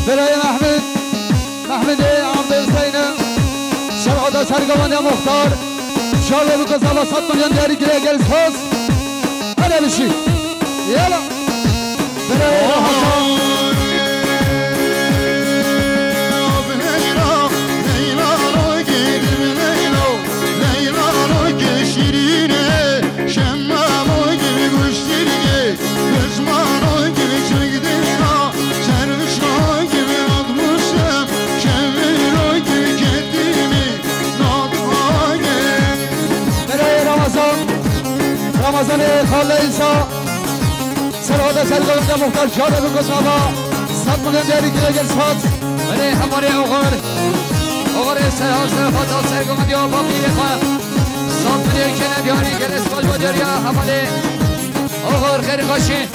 برای محمد عبد الحسین شرعه سرگوان مختار شاله بکن سواسط میلیون دیاری گره گل ساز هره بشی یالا برای حسن رمضان خاله ایسا سرعاده سرگوانده مختار شاده بکن سوا 100 میلیون دیاری گره گل ساز برای هماره اوغر سرها سرخاتا سرگوانده و باقی بخواه 100 میلیون کنه دیاری گل ساز با دیاری هماره اوغر خیر خوشین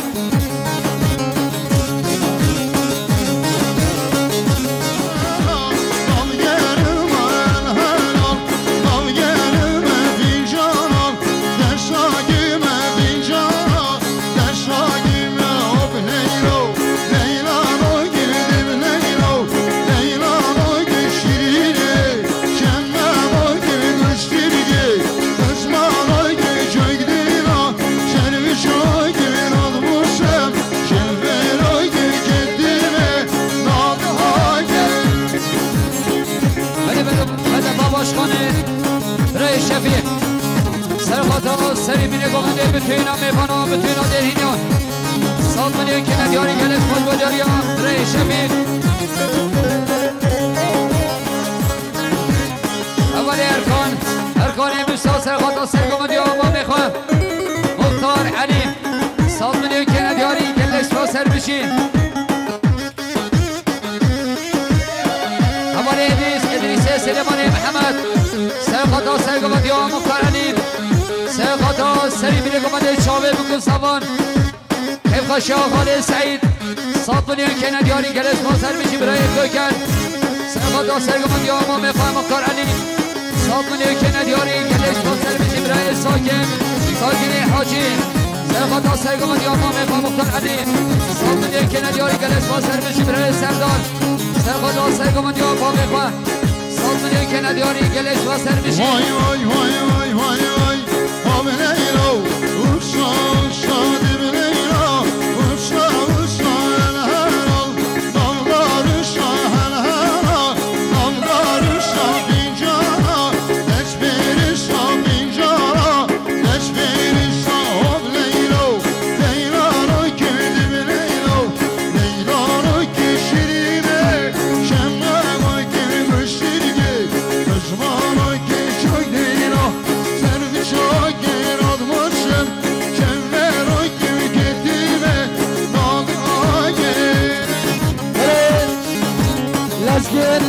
سری بینه گوهنده بتوینا میفانا بتوینا درهینیان 100 میلیون که ندیاری گلس پاش با داریا رای شفیق اولی ارکان امروسا سرخاتا سرگومندی آما میخواه مختار علی 100 میلیون که ندیاری گلس پاس سر بشین اولی ادریس سلیمانی محمد سرخاتا سرگومندی آما مختار علی سرخاتا سری میره گمده چاوه بکن سوان حفظ شاه خالد سعید 100 میلیون که ندیاری گلس ما سر میشی برای دوکن سرخاتا سرگمندی آما میخواه مختار علی 100 میلیون که ندیاری گلس ما سر میشی برای ساکن حاجی سرخاتا سرگمندی آما میخواه مختار علی 100 میلیون که ندیاری گلس ما سر میشی برای سردار سرخاتا سرگمندی آما میخواه 100 میلیون که ندیاری گلس ما سر میشی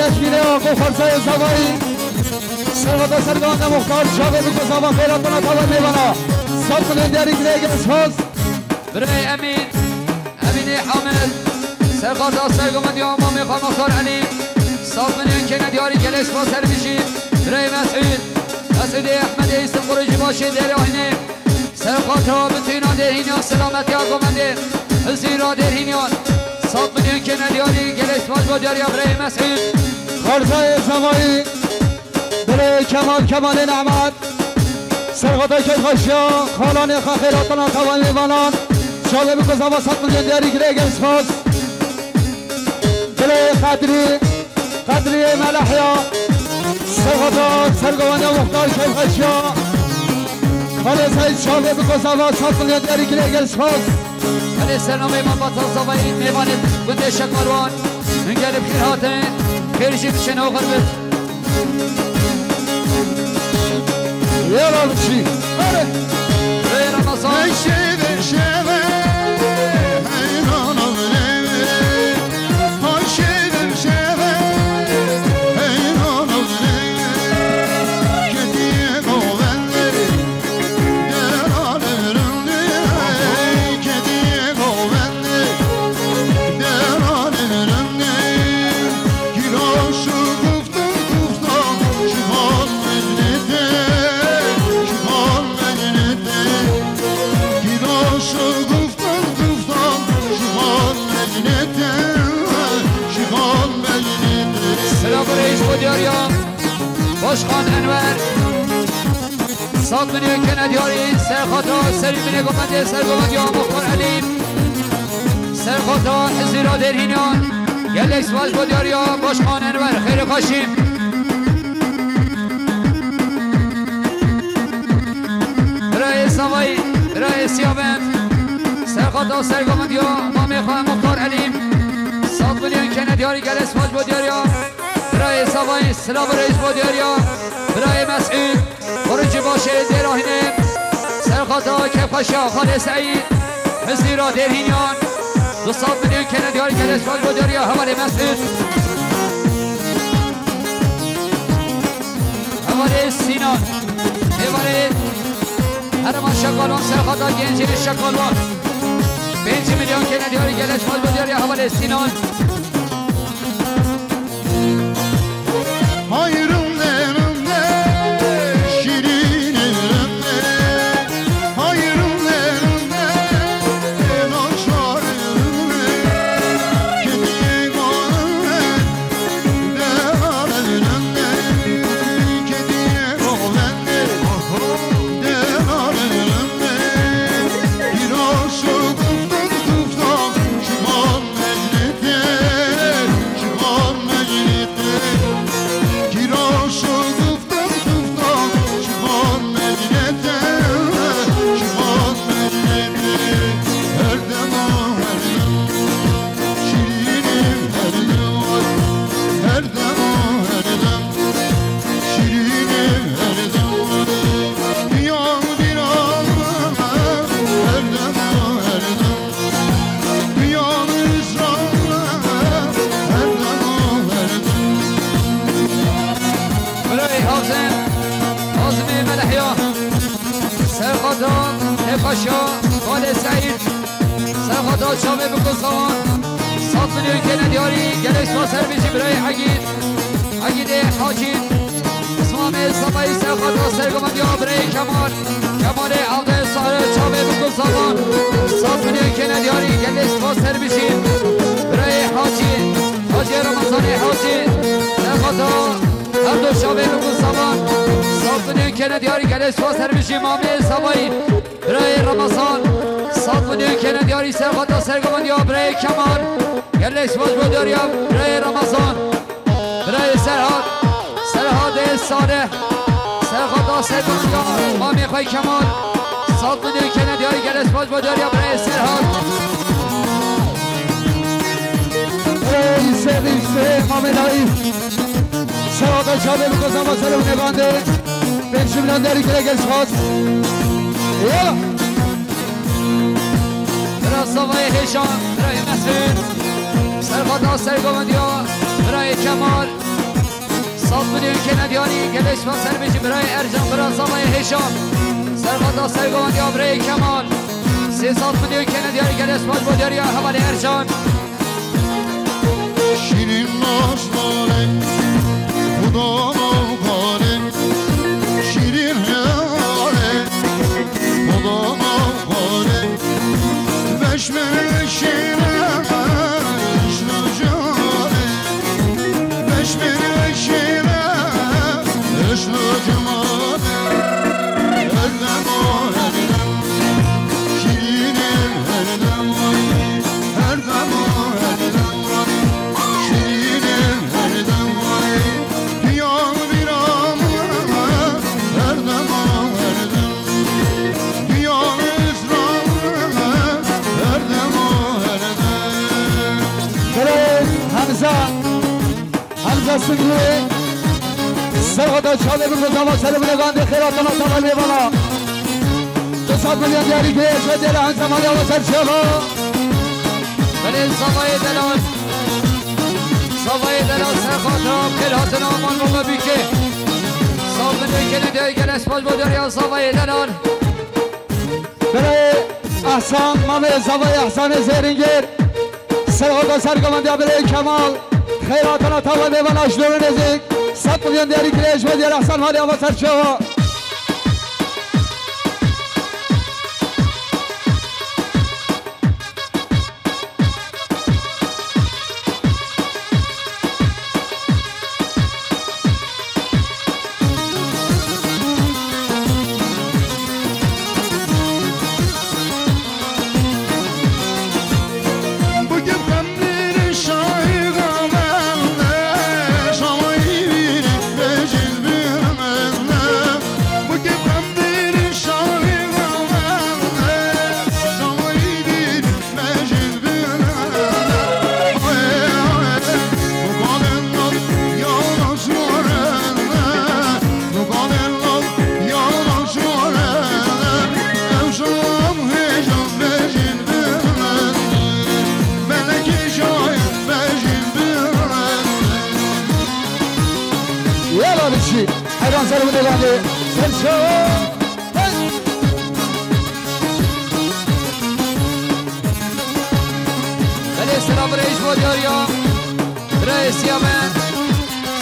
لشکره آقا فرسای زوایی سرغاتا سرگوانده مختار شاقه بکن زبان خیرات بنا تاور میبانا 100 میلیون دیاری گره گرس فاز برای امین حامد سرغاتا سرگوانده آما میخواه مختار علی 100 میلیون که ندیاری گلس فاز سر بشید برای مسعود احمد ایستم قروجی باشه در آینه سرغاتا بتوینا درهینیان سلامتی آقامنده زیرا درهینیان 100 میلیون که ندیاری گلس فاز با دیاری برای مسعود خارزای زمایی برای کمال نعمت سرغاتا که خوشیا خالان خیرات بنا توان لیوانان شاله بکن زوا 100 میلیون دیاری گره گلس فاز برای قدری ملحیا سرغاتا سرگوانده مختار که خوشیا خالد سعید شاله بکن زوا 100 میلیون دیاری گره گلس فاز علی سرنامه من باطل زوایی میوانید گنده شکمروان من گلب خیر هاته خیرشی بشن و غربت یالا بچی بره رمضان شو گفتم شما نجنته شما باشخان انور 100 میلیون که ندیاری سرخاتا سری بینه گفنده سرگومد یا مختار علیم سرخاتا حزیرا درهینان گلکس باش بودیاری یا باشخان انور خیر خاشیم برای سوایی برای سیابند سرخاتا سرگومد یا مامی خواهم مختار علیم 100 میلیون که ندیاری گلکس باش بودیاری یا برای سوایی سلام رئیس بودیاری یا برای مسعود خروجی باشه دراهینه سرخاتا کفاشا خال سعید حزیرا درهینان 200 میلیون که ندیاری گلکس باش بودیاری یا حوالی مسعود حوالی سینان حوالی هرمان شکالوان سرخاتا گنجی شکالوان 5 میلیون که ندیاری گلکس باش بودیاری یا حوالی سینان خال سعید سرخاتا شامه بکسان 100 میلیون که ندیاری گلکس با سربیشی برای عگید حاجی اسمام صفایی سرخاتا سرگمند یا برای کمال عقد سهر شامه بکسان 100 میلیون که ندیاری گلکس با سربیشی برای حاجی رمضان حاجی سرخاتا هر دو شامه بکسان 100 میلیون که ندیاری گلکس با سربیشی مامی صفایی برای رمضان 100 میلیون که ندیاری سرخاتا سرگمند یا برای کمال گلکس باش بودیاری یا برای رمضان برای سرحاد صالح سرخاتا سرگمند یا مامی خواه کمال 100 میلیون که ندیاری گلکس باش بودیاری یا برای سرحاد برای سرحاد مامی نایی سرحاتا شابه بکزم با سرمون نگانده 5 میلیون داری که گلکس خواست برای صفای هشام برای مسعود سرخاتا سرگمند یا برای کمال 100 میلیون که ندیاری گلکس با سربیشی برای ارجان برای صفای هشام سرخاتا سرگمند یا برای کمال 300 میلیون که ندیاری گلکس باش بودیاری یا حوالی ارجان شیرین ناشناله خدا مقاله شیرین حاله خدا مقاله بشمه شیره اشنا جاله بشمه شیره اشنا جماله هردم هردم شیرین هردم هردم هردم شیرین هردم بیا بیرام هردم هردم بیا اسرام هردم هردم حمزه سنگوی سرخاتا شابه بکزم با سرمون نگانده خیراتانا تمام میبانا 200 میلیون دیاری که شد دل حمزه مالی آقا سرشاقا ولی صفای دلال سرخاتا خیراتانا مان موقع بیکه 100 میلیون که ندیاری گلکس باش بودیاری یا صفای دلال برای احسان مامی صفای احسان زیرینگر سرخاتا سرگمند یا برای کمال خیراتانا تمام میبانا شلوه نزدیک 100 میلیون دیاری کلیش بودیاری احسان مالی آقا سرشاقا بشی حیران سر بوده گانده سرشو بله سلام رئیس بادیاریا رئیس یامن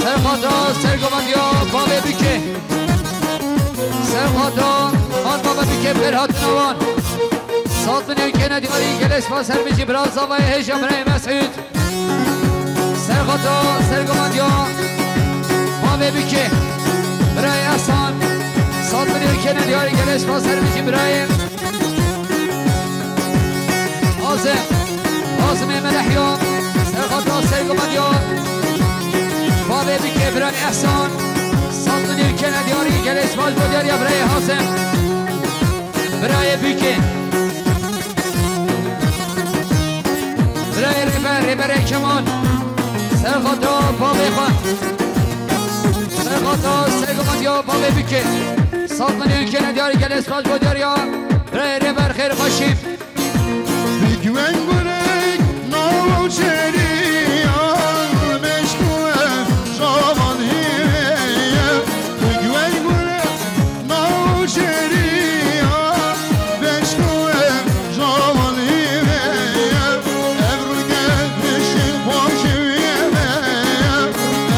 سرخاطا سرگماندیا بابه بیکه سرخاطا آن بابه بیکه برهات نوان سات میلیون که ندیاری گلش با سر بیجی براز آوای هشام رای مسعود سرخاطا سرگماندیا بابه بیکه برای احسان سات میلیون که ندیاری گلش با سر بیجی برای آزم ملحیان سرخاطا سرگماندیا بابه بیکه برای احسان سات میلیون که ندیاری گلش باز بودیاری برای حاسم برای بیکه برای ریبر کمان سرخاطا بابه خواه سرخاطا سرگماندیا بابه بیکه سات میلیون که ندیاری گلش باز بودیاری برای ریبر خیر خوشیم Güven börek nal çeriyan meşgule zaman hiveye Güven börek nal çeriyan meşgule zaman hiveye Evruke eşin kuaşiveye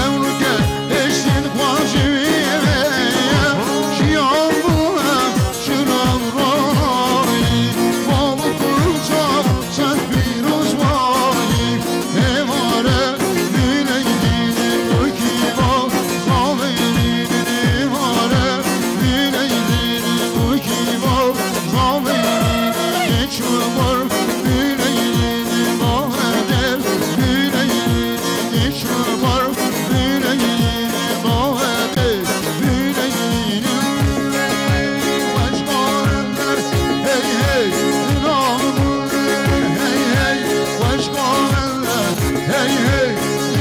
Evruke eşin kuaşiveye Şiyan buhem şıram royi Balık uçak sen bir uzmanı Emare yüreğinin ukiba Zameyrinin emare yüreğinin ukiba Zameyrinin geçmar yüreğinin maheder Yüreğinin geçmar yüreğinin maheder Yüreğinin başkanlar Hey hey inanımın Hey hey başkanlar Hey hey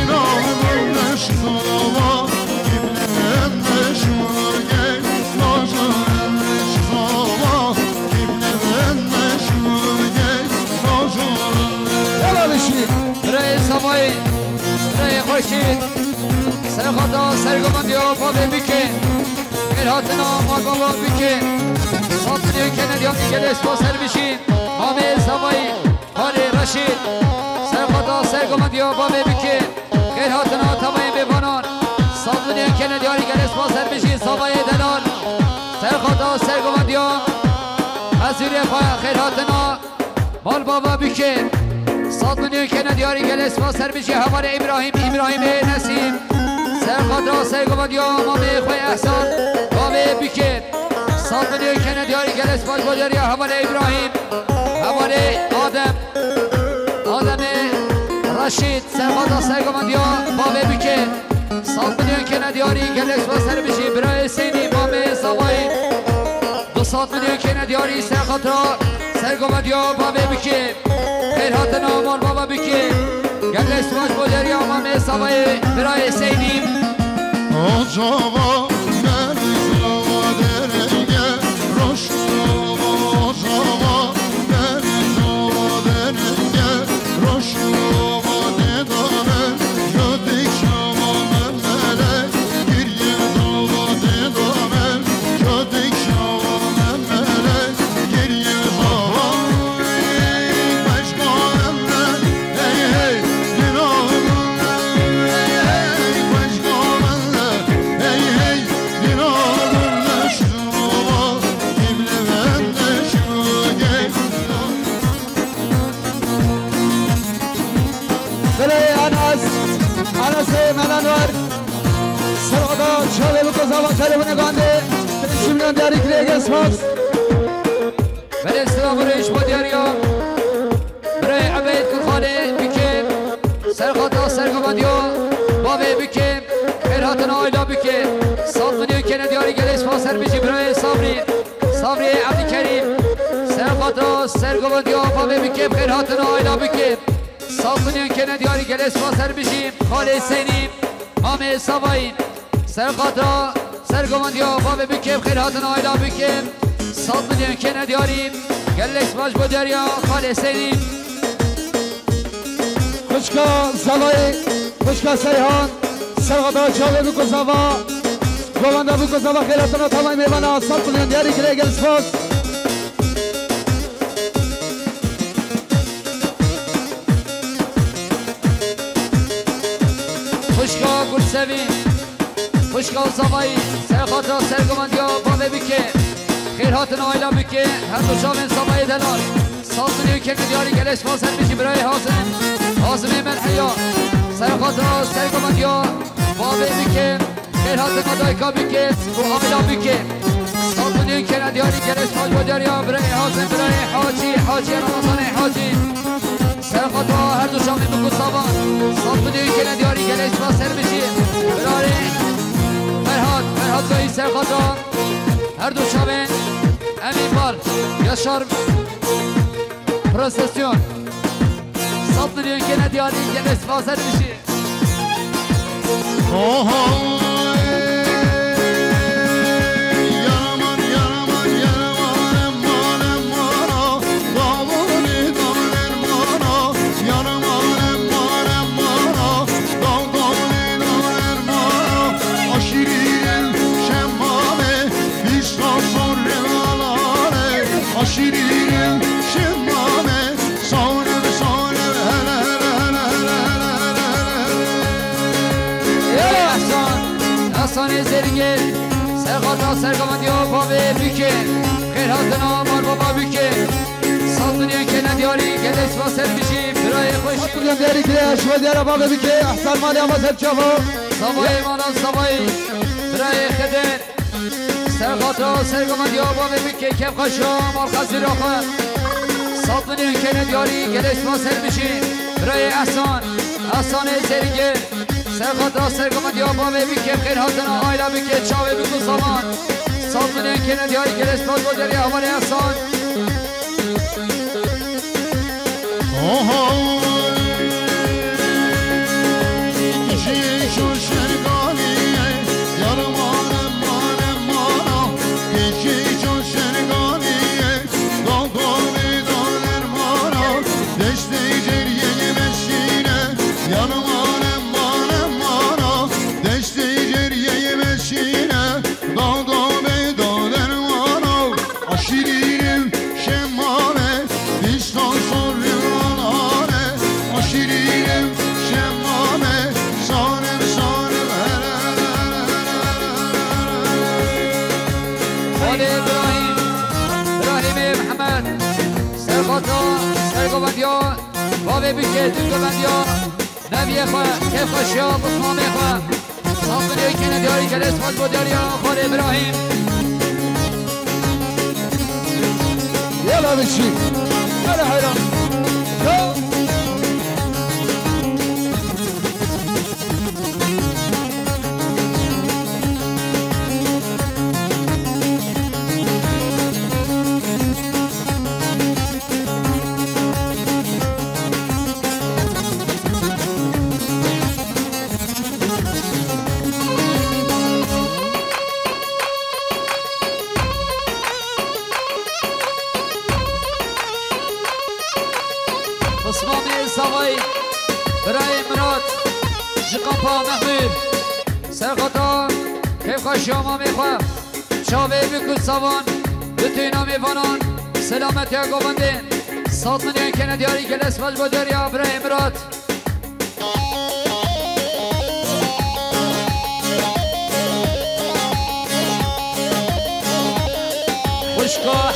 inanımın Neşkala Kimlerin neşmurge Nazarın neşkala Kimlerin neşmurge Nazarın Helal işi برای سمایی برای خوشید سرخاطا سرگماندیا بابه بیکه گرهاتنا مال بابا بیکه سات میلیون که ندیاری گلش با سر بشین حامد سمایی حالی رشید سرخاطا سرگماندیا بابه بیکه گرهاتنا تمامی ببانان سات میلیون که ندیاری گلش با سر بشین سمایی دلال سرخاطا سرگماندیا حضوری خیراتنا مال بابا بیکه سات میلیون که ندیاری گلش با سر بشین حوال ابراهیم نسیم سرخاطا سرگماندیا مامی خوی احسان بابه بیکه سات میلیون که ندیاری گلش باز بودیاری حوال ابراهیم حوال آدم رشید سرخاطا سرگماندیا بابه بیکه سات میلیون که ندیاری گلش با سر بشین برای سینی مامی سوایی 200 میلیون که ندیاری سرخاطا سرگماندیا بابه بیکه خیرات نامان بابا بیکه گلش باز بودیاری مامی سوایی برای سینی Acaba Merzava derege Roşnava Acaba Merzava derege Roşnava dedare Kötek şava memele Girye zava dedare Kötek şava memele Girye zava Başka emre Hey hey Dinamın Hey hey Başka emre Hey hey Dinamın Neşrava Kimle ben neşrage برای انس ملنور سرخاطا شاله بکو زبان تلفون گانده 5 میلیون دیاری کلیگ اسماس برای اسلام ریش بادیاریا برای عبید کلخانه بیکه سرخاطا سرگماندیا بابه بیکه خیراتنا آیلا بیکه 100 میلیون که ندیاری گل اسماس سر بیجی برای صبری عبدالکریم سرخاطا سرگماندیا بابه بیکه خیراتنا آیلا بیکه 100 میلیون که ندیاری گل اسماس سر بیجیم خاله سینیم مامه سوایی سرخاطا سرگماندیا بابه بیکه خیراتنا آیلا بیکه 100 میلیون که ندیاریم گل اسماس بودیاریا خاله سینیم خوشکا زوایی خوشکا سیحان سرخاطا چاوه بکو زوا گوانده بگو زبا خیرتون تمام میبانه آسان کنین دیاری که دیگر سپاس خوشگاه گل سوین خوشگاه زبایی سرخاطر سرگماندیا بابه بکه خیرهاتن آیلا بکه هر دو شامن زبایی دلال سازنی که دیاری گلش فاسد میشی برای حازمی من حیا سرخاطر سرگماندیا بابه بکه خیرهاتن مدایکا بکه و آیلا بکه سازنی که دیاری گلش فاسد بوداری برای حازم برای حاجی رمضان حاجی سرخاطر هر دو شامن بکو سابان سازنی که دیاری گلش فاسد میشی برای فرهاد گاهی سرخاطر هر دو شامن امین بار یاشار پروستاسیون 100 میلیون که ندیاری که نسفاسد میشی سانه زرگه سرخاطر سرگماندی ها بابه بیکه خیرهاتن آمار بابا بیکه سالتونی که ندیاری که دسپاسر میشی برای خوشی کلیم دیاری که اشوا دیاره بابه بیکه احسان مالی آماز هب چافو سبایی مانا سبایی برای خدر سرخاطر سرگماندی ها بابه بیکه کم خوشو مال خزی را خود سالتونی که ندیاری که دسپاسر میشی برای احسان زرگه سرخاطر سرگماندی ها بابه بیکه خیرهاتن آیلا بیکه چاوه بکو سامان سالتونی که ندیاری که دسپاس بوداری احوال احسان سرگماندیا بابه بیکه دنگماندیا نبیه خواه که خوشیا بسمامه خواه سامنیوی که ندیاری که رسمت بوداری خود ابراهیم یلا بشی یلا حیران برای مراد شقاپا محمود سرخاطر کیف خوشیاما میخواه چاوه بکن سوان بتوینا میفانان سلامتی ها گوانده 100 میلیون که ندیاری که لسفت بوداری برای مراد خوشگاه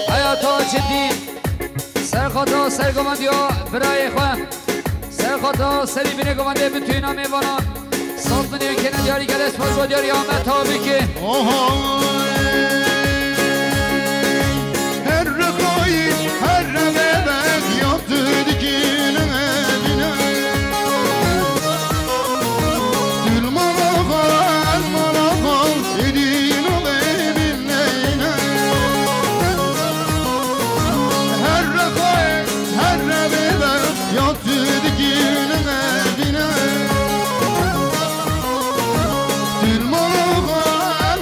حیات ها جدی سرخاطر سرگماندی ها برای خواه سرخاطر سری بینه گمانده بتوینا میوانان 100 میلیون که ندیاری که لسفت بوداری آمد تا بکه هر رقایی هر رقبت یافتı dikine evine Gül malakal edin ol evine Her raqay her raqbet yافتı dikine evine Gül malakal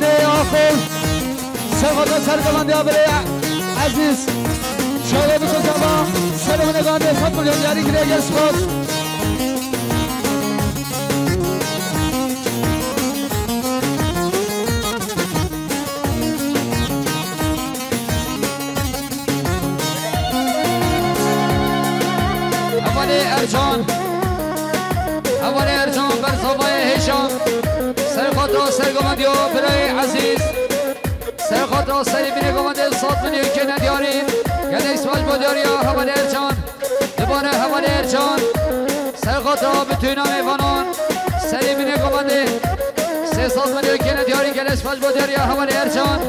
بینه آخر سرخاطر سرگمندی ها برای عزیز شاید بکن سلام نگانده 100 میلیون دیاری گیره اگر سپاس اولی ارجان بر صفای هشام سرخاطر سرگمندی ها برای عزیز سرخاطر سری نگمنده 100 میلیون که ندیاریم یعنی اسماج بوداری ها اولی ارجان دوباره اولی ارجان سرخاطر بتوینا میوانان سری نگمنده 300 میلیون که ندیاریم یعنی اسماج بوداری ها اولی ارجان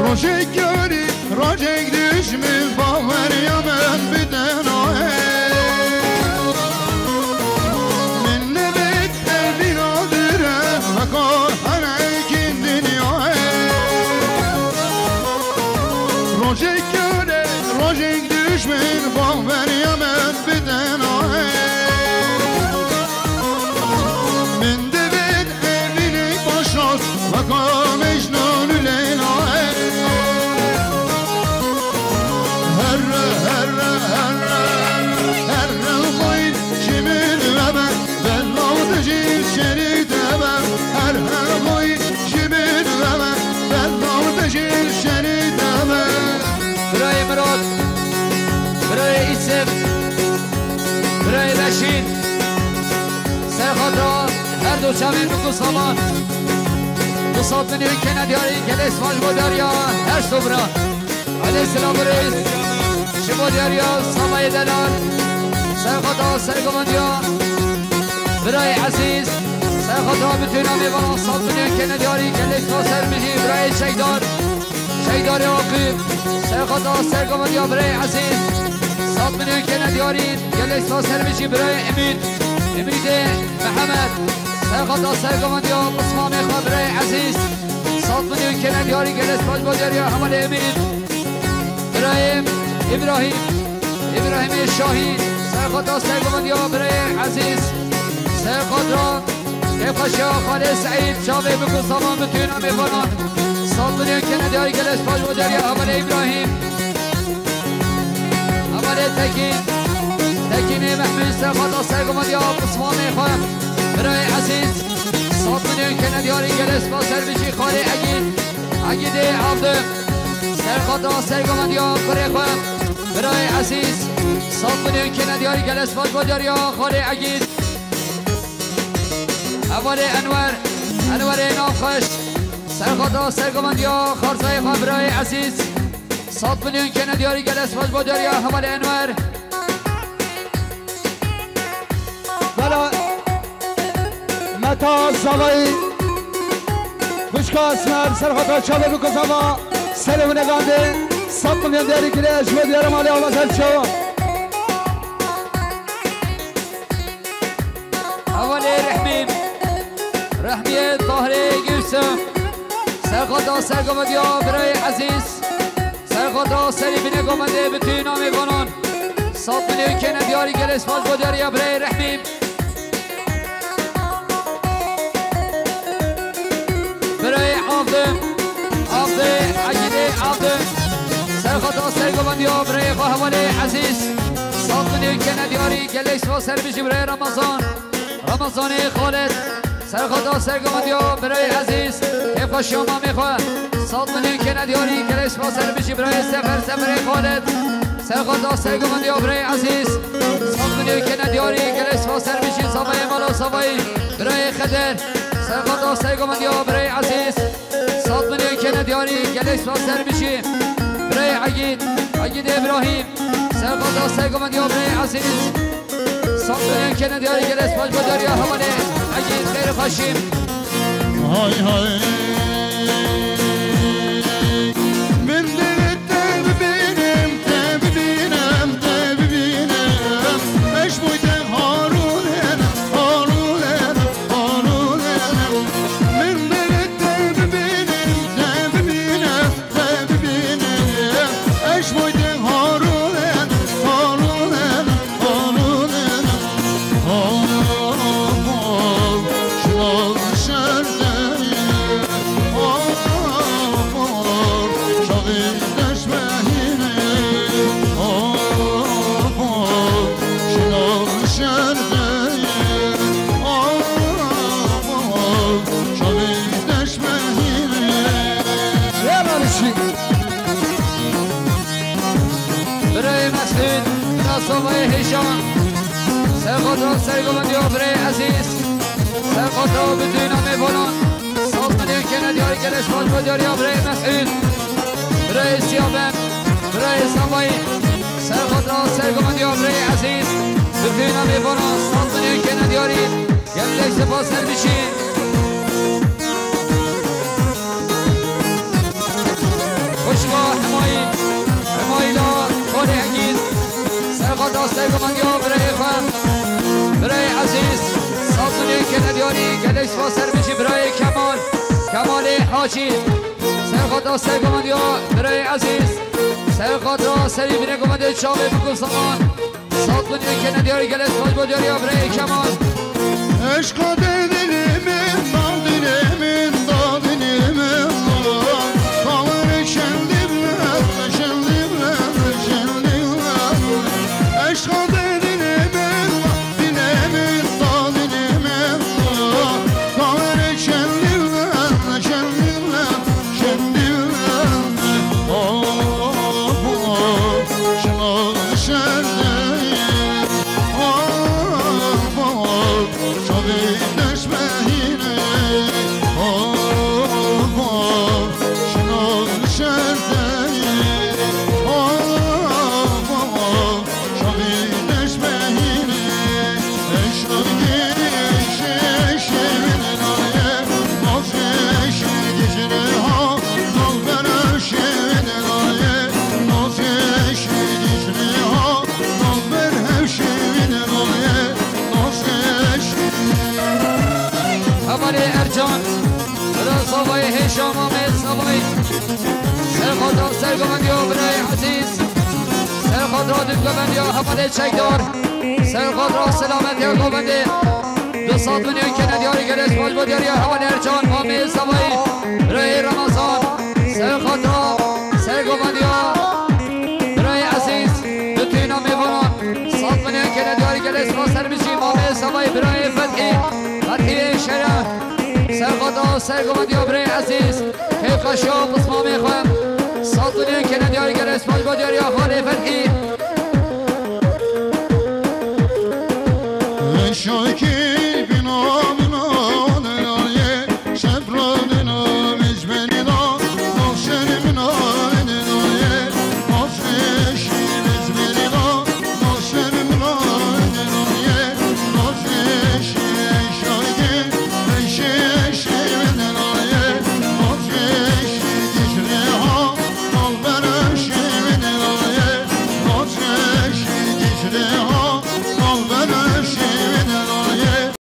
Rojek göri, rojek düşmüş bağır yaman biten ohe Minne bekler bir adire Akar hanekin dünyaya Rojek göri, rojek düşmüş bağır yaman biten ohe Minne bekler bir başlar Akar mecnun leyla برای مراد برای ایسف برای رشید سرخاطر هر دو شمین بگو سامان 200 میلیون که ندیاری گل اسماج بوداریا هر صبران علیه السلام بریز شما دیاریا سامای دلال سرخاطر سرگماندیا برای عزیز سرخاطر بتوینا میبانم 100 میلیون که ندیاری گل اسماج سر میشی برای شیدار شیدار عاقب سرخاطر سرگماندیا برای عزیز 100 میلیون که ندیارید گل اسماج سر میشی برای امید محمد سرخاطر سرگماندیا قسمان خواه برای عزیز 100 میلیون که ندیاری گل اسماج بوداریا حمل امید برای ابراهیم شاهی سرخاطر سرگماندیا برای عزیز سرخاطر کفاشی خالد سعید شاوه بکن سامان بتوینا میبانان 100 میلیون که ندیاری گل اسماج بوداریا حمل ابراهیم حمل تکین محمود سرخاطر سرگماندیا قسمان خواه برای عزیز 100 میلیون که ندیاری گل اسماج سر بشی خالد اگید عبده سرخاطر سرگماندیا کره خواه برای عزیز 100 میلیون که ندیاری گل اسماج بوداریا خالد اگید اول انور نافخش سرخاطر سرگماندیا خارزای خواه برای عزیز 100 میلیون که ندیاری گل اسماج بوداریا اول انور بلا متا زوایی گوشکا اسمر سرخاطر چاله بکن زوا سلام نگانده 100 میلیون دیاری گیره اشوه دیار مالی آواز هرچو اول رحمیه طاهره گیرسم سرخاطر سرگماندیا برای عزیز سرخاطر سری بینگامنده بتوی نامی بانان 100 میلیون که ندیاری گل اسماج بوداریا برای رحمیم برای عبده عبده سرخاطر سرگماندیا برای خواهوال عزیز 100 میلیون که ندیاری گل اسماج سر بشی برای رمضان خالد سرخاطر سرگماندیا برای عزیز کیف شما میخواه 100 میلیون که ندیاری گل اسماج سر بشی برای سفر خالد سرخاطر سرگماندیا برای عزیز 100 میلیون که ندیاری گل اسماج سر بشی سامای مالا سامایی برای خدر سرخاطر سرگماندیا برای عزیز 100 میلیون که ندیاری گل اسماج سر بشی برای عگید ابراهیم سرخاطر سرگماندیا برای عزیز 100 میلیون که ندیاری گل اسماج بوداریا همانه عگید خیر خوشیم های های من دلت ببینم اش بویدن هارونن من دلت ببینم اش بویدن هارونن زوای هیشان سرخاطر سرگومندی ها برای عزیز سرخاطر بدون میبانان سازمانی که ندیاری گلش باز بدیاری ها برای مسعود برای سیابم برای سوایی سرخاطر سرگومندی ها برای عزیز بدون میبانان سازمانی که ندیاری گلش سپاس سر بشین خوشگاه همایی دار خالی حکیز سرخاطر سرگومندی ها برای خواهم برای عزیز سازمانی که ندیاری گلش سپاس سر بشین برای کمال حاجی سرخاطر سرگومندی ها برای عزیز سرخاطر سری بینگومنده چاوه بکن سامان سازمانی که ندیاری گلش سپاس بدیاری ها برای کمال عشق دلمین دادنمین دادنمین Kavur şendimler, şendimler, şendimler Aşk dedinemin, dinemin, dadinemin Kavur şendimler, şendimler, şendimler Oh, oh, şalı şendimler Oh, oh, şalı neşmehine Oh, oh, ارجان رضاوای هشام آمد سوای سرخاطر سرگومندی ها برای عزیز سرخاطر دکومندی ها حمله چکدار سرخاطر سلامتی ها گومنده دو سازمانی که ندیاری گلش باز بودیاری حمله ارجان آمد سوای برای رمضان سرخاطر سرگومندی ها برای عزیز دو تینا میبانان سازمانی که ندیاری گلش باز سر بشیم آمد سوای برای فتحی شرف سرخاطر سرگومندی ها برای عزیز حیف شاب اسما میخواهم سازمانی که ندیاری گر اسماج با دیاری خاله فتحی شاکی